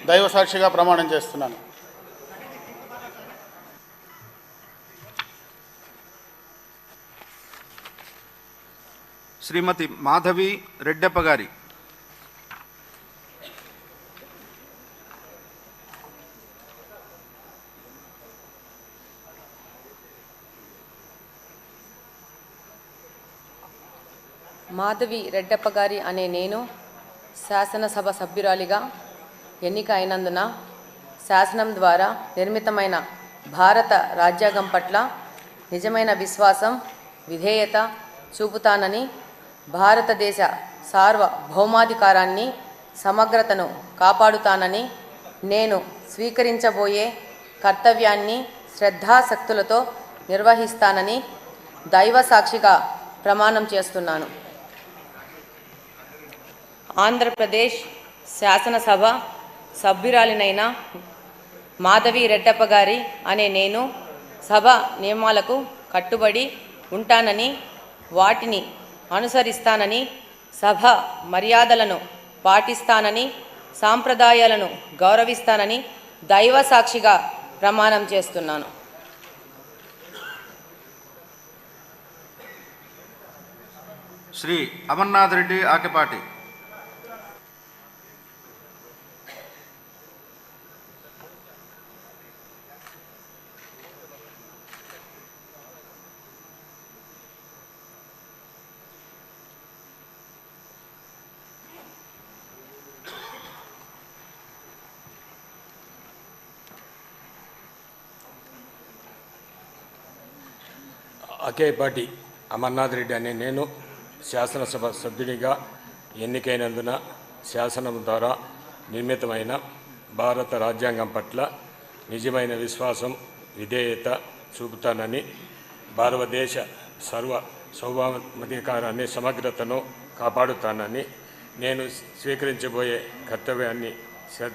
దైవ సాక్షిగా ప్రమాణం చేస్తున్నాను. శ్రీమతి మాధవి రెడ్డప్ప గారి. మాధవి రెడ్డప్ప గారి అనే నేను శాసనసభ సభ్యురాలిగా ఎన్నిక అయినందున శాసనం ద్వారా నిర్మితమైన భారత రాజ్యాంగం పట్ల నిజమైన విశ్వాసం, విధేయత చూపుతానని, భారతదేశ సార్వభౌమాధికారాన్ని, సమగ్రతను కాపాడుతానని, నేను స్వీకరించబోయే కర్తవ్యాన్ని శ్రద్ధాశక్తులతో నిర్వహిస్తానని దైవ సాక్షిగా ప్రమాణం చేస్తున్నాను. ఆంధ్రప్రదేశ్ శాసనసభ సభ్యురాలినైన మాధవి రెడ్డప్ప గారి అనే నేను సభ నియమాలకు కట్టుబడి ఉంటానని, వాటిని అనుసరిస్తానని, సభ మర్యాదలను పాటిస్తానని, సాంప్రదాయాలను గౌరవిస్తానని దైవ సాక్షిగా ప్రమాణం చేస్తున్నాను. శ్రీ అమర్నాథ్ రెడ్డి ఆకెపాటి. ఆకేపాటి అమర్నాథ్ రెడ్డి అనే నేను శాసనసభ సభ్యునిగా ఎన్నికైనందున శాసనం ద్వారా నిర్మితమైన భారత రాజ్యాంగం పట్ల నిజమైన విశ్వాసం, విధేయత చూపుతానని, భారతదేశ సార్వభౌమాధికారాన్ని, సమగ్రతను కాపాడుతానని, నేను స్వీకరించబోయే కర్తవ్యాన్ని శ్రద్ధ